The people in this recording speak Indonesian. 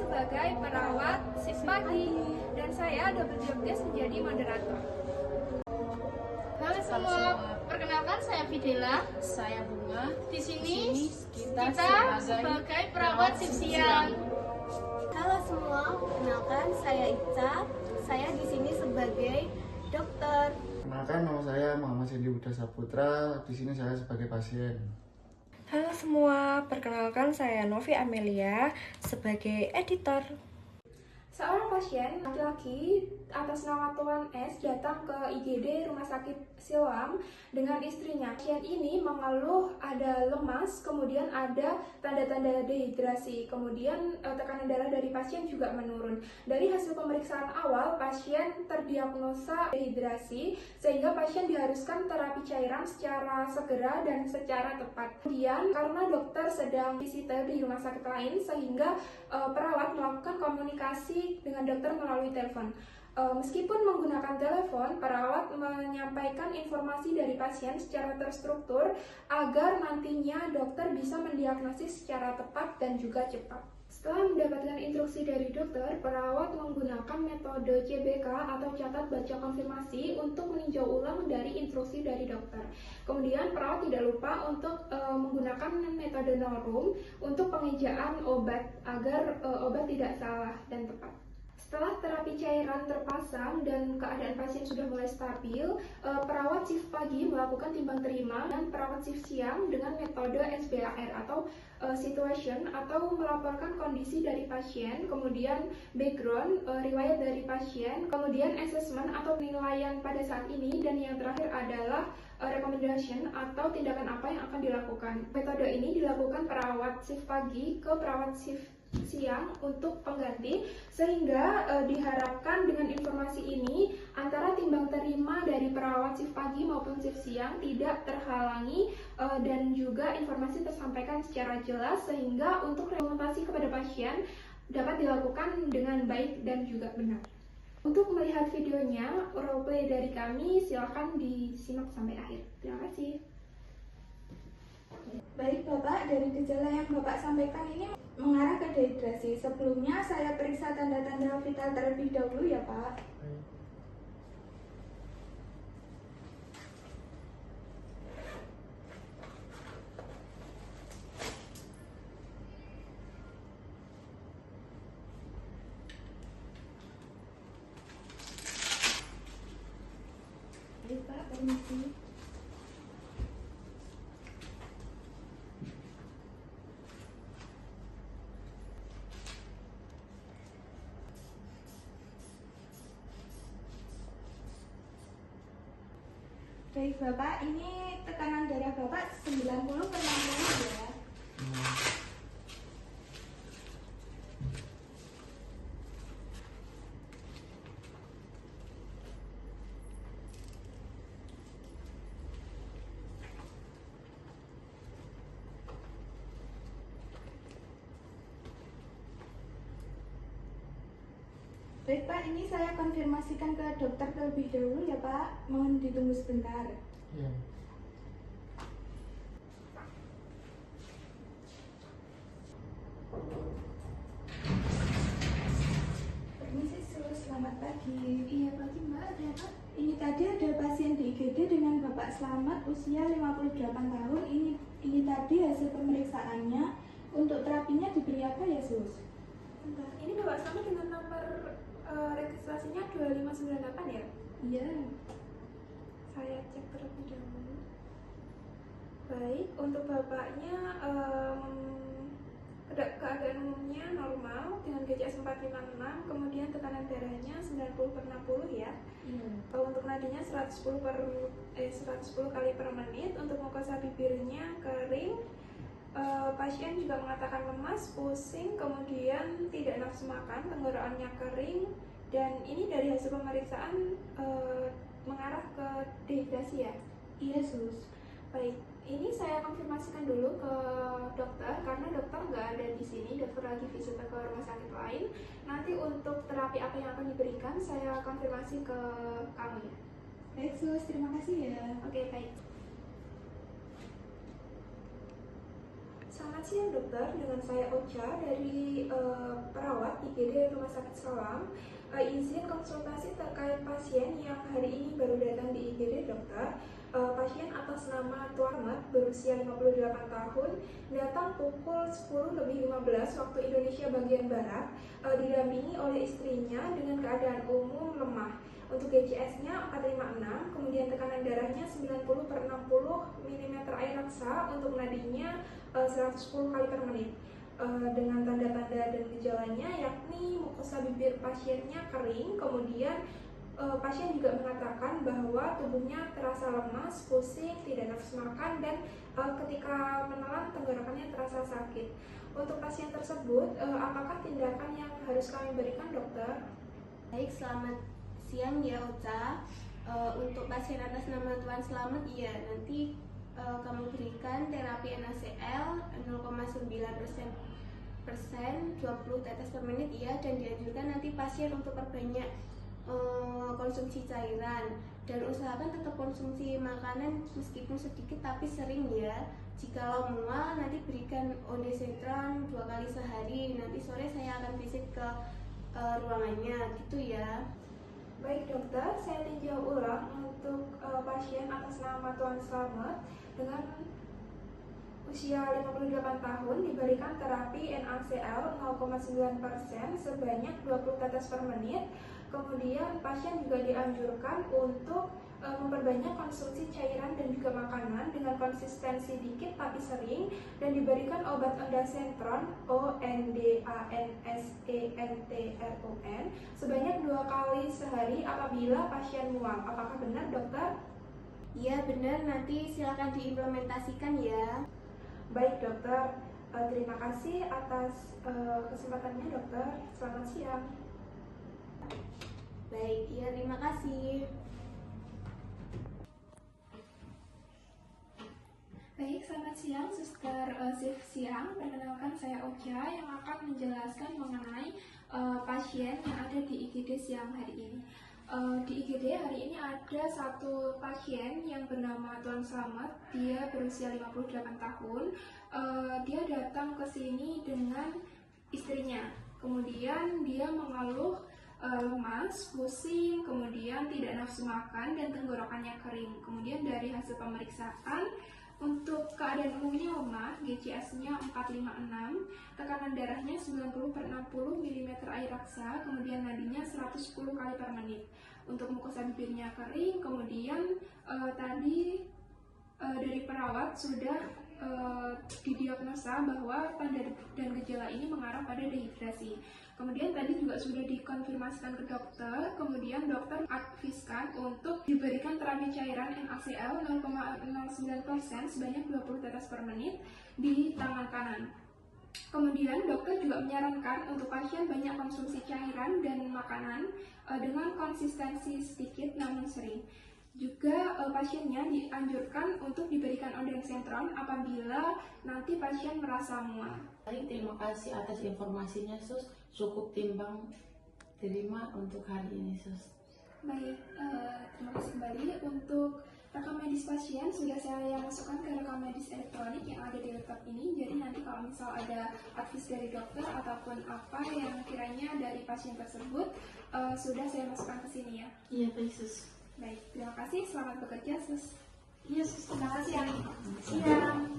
sebagai perawat shift pagi dan saya double job desk menjadi moderator. Halo semua, perkenalkan saya Fidela. Saya Bunga. Di sini kita sebagai perawat shift siang. Halo semua, perkenalkan saya Ica. Saya di sini sebagai dokter. Perkenalkan, nama saya Muhammad Sendi Buddha Saputra. Di sini saya sebagai pasien. Halo semua, perkenalkan saya Novi Amelia sebagai editor. Seorang pasien laki-laki atas nama Tuan S datang ke IGD Rumah Sakit Siloam dengan istrinya. Pasien ini mengeluh ada lemas, kemudian ada tanda-tanda dehidrasi, kemudian tekanan darah dari pasien juga menurun. Dari hasil pemeriksaan awal, pasien terdiagnosa dehidrasi, sehingga pasien diharuskan terapi cairan secara segera dan secara tepat. Kemudian, karena dokter sedang visiter di rumah sakit lain, sehingga perawat melakukan komunikasi dengan dokter melalui telepon. Meskipun menggunakan telepon, perawat menyampaikan informasi dari pasien secara terstruktur agar nantinya dokter bisa mendiagnosis secara tepat dan juga cepat. Setelah mendapatkan instruksi dari dokter, perawat menggunakan metode CBK atau catat baca konfirmasi untuk meninjau ulang dari instruksi dari dokter. Kemudian perawat tidak lupa untuk menggunakan metode Norum untuk pengejaan obat agar obat tidak salah dan tepat. Setelah terapi cairan terpasang dan keadaan pasien sudah mulai stabil, perawat shift pagi melakukan timbang terima dan perawat shift siang dengan metode SBAR atau situation atau melaporkan kondisi dari pasien, kemudian background, riwayat dari pasien, kemudian assessment atau penilaian pada saat ini, dan yang terakhir adalah recommendation atau tindakan apa yang akan dilakukan. Metode ini dilakukan perawat shift pagi ke perawat shift siang untuk pengganti, sehingga diharapkan dengan informasi ini antara timbang terima dari perawat shift pagi maupun shift siang tidak terhalangi dan juga informasi tersampaikan secara jelas, sehingga untuk rekomendasi kepada pasien dapat dilakukan dengan baik dan juga benar. Untuk melihat videonya, roleplay dari kami, silakan disimak sampai akhir. Terima kasih. Baik Bapak, dari gejala yang Bapak sampaikan ini mengarah ke dehidrasi. Sebelumnya saya periksa tanda-tanda vital terlebih dahulu ya Pak. Baik Pak, permisi. Baik Bapak, ini tekanan darah Bapak 90/60 ya. Baik Pak, ini saya konfirmasikan ke dokter terlebih dahulu ya Pak. Mohon ditunggu sebentar. Ya. Permisi, selamat pagi. Iya pagi Mbak, ada apa? Ini tadi ada pasien di IGD dengan Bapak Slamet usia 58 tahun. Ini tadi hasil pemeriksaannya. Untuk terapinya diberi apa ya Sus? Bentar, ini Bapak sama dengan nomor registrasinya 2598 ya? Iya. Saya cek terlebih dahulu. Baik, untuk bapaknya keadaan umumnya normal dengan GCS 456, kemudian tekanan darahnya 90/60 ya. Untuk nadinya 110 kali per menit. Untuk mukosa bibirnya kering. Pasien juga mengatakan lemas, pusing, kemudian tidak nafsu makan, tenggorokannya kering, dan ini dari hasil pemeriksaan mengarah ke dehidrasi ya? Iya Sus. Baik, ini saya konfirmasikan dulu ke dokter karena dokter nggak ada di sini, dokter lagi visit ke rumah sakit lain. Nanti untuk terapi apa yang akan diberikan saya konfirmasi ke kamu ya. Baik Sus, terima kasih ya. Oke, baik. Selamat siang dokter, dengan saya Ocha dari perawat IGD Rumah Sakit Siloam. Izin konsultasi terkait pasien yang hari ini baru datang di IGD dokter. Pasien atas nama Tuan Ahmad berusia 58 tahun datang pukul 10:15 waktu Indonesia bagian Barat, didampingi oleh istrinya dengan keadaan umum lemah. Untuk GCS-nya 456, kemudian tekanan darahnya 90/60 mm air raksa, untuk nadinya 110 kali per menit. Dengan tanda-tanda dan gejalanya yakni mukosa bibir pasiennya kering, kemudian pasien juga mengatakan bahwa tubuhnya terasa lemas, pusing, tidak nafsu makan, dan ketika menelan tenggorokannya terasa sakit. Untuk pasien tersebut, apakah tindakan yang harus kami berikan dokter? Baik, selamat siang ya Ocha. Untuk pasien atas nama Tuan Slamet, ya nanti kamu berikan terapi NaCl 0,9% 20 tetes per menit ya, dan dianjurkan nanti pasien untuk perbanyak konsumsi cairan, dan usahakan tetap konsumsi makanan meskipun sedikit tapi sering ya. Jikalau mual nanti berikan ondansetron 2 kali sehari. Nanti sore saya akan visit ke ruangannya gitu ya. Baik dokter, saya tinjau ulang untuk pasien atas nama Tuan Slamet dengan usia 58 tahun, diberikan terapi NaCl 0,9% sebanyak 20 tetes per menit. Kemudian pasien juga dianjurkan untuk memperbanyak konsumsi cairan dan juga makanan dengan konsistensi dikit tapi sering, dan diberikan obat ondansetron ONDANSENTRON sebanyak 2 kali sehari apabila pasien mual. Apakah benar dokter? Iya benar, nanti silakan diimplementasikan ya. Baik dokter, terima kasih atas kesempatannya dokter. Selamat siang. Baik, ya terima kasih. Baik, selamat siang Suster shift siang. Perkenalkan saya Ocha yang akan menjelaskan mengenai pasien yang ada di IGD siang hari ini. Di IGD hari ini ada satu pasien yang bernama Tuan Slamet. Dia berusia 58 tahun. Dia datang ke sini dengan istrinya. Kemudian dia mengeluh lemas, pusing, kemudian tidak nafsu makan, dan tenggorokannya kering. Kemudian dari hasil pemeriksaan, untuk keadaan umumnya lemah, GCS-nya 456, tekanan darahnya 90/60 mm air raksa, kemudian nadinya 110 kali per menit. Untuk mukosa bibirnya kering, kemudian tadi dari perawat sudah didiagnosa bahwa tanda dan gejala ini mengarah pada dehidrasi. Kemudian tadi juga sudah dikonfirmasikan ke dokter, kemudian dokter adviskan untuk diberikan terapi cairan NaCl 0,09% sebanyak 20 tetes per menit di tangan kanan. Kemudian dokter juga menyarankan untuk pasien banyak konsumsi cairan dan makanan dengan konsistensi sedikit namun sering. Juga pasiennya dianjurkan untuk diberikan ondansetron apabila nanti pasien merasa mual. Baik, terima kasih atas informasinya Sus. Cukup timbang terima untuk hari ini Sus. Baik, terima kasih kembali. Untuk rekam medis pasien sudah saya masukkan ke rekam medis elektronik yang ada di laptop ini. Jadi nanti kalau misal ada advis dari dokter ataupun apa yang kiranya dari pasien tersebut sudah saya masukkan ke sini ya. Iya baik Sus. Baik, terima kasih. Selamat bekerja, Sus. Iya Sus, Terima kasih. Siang.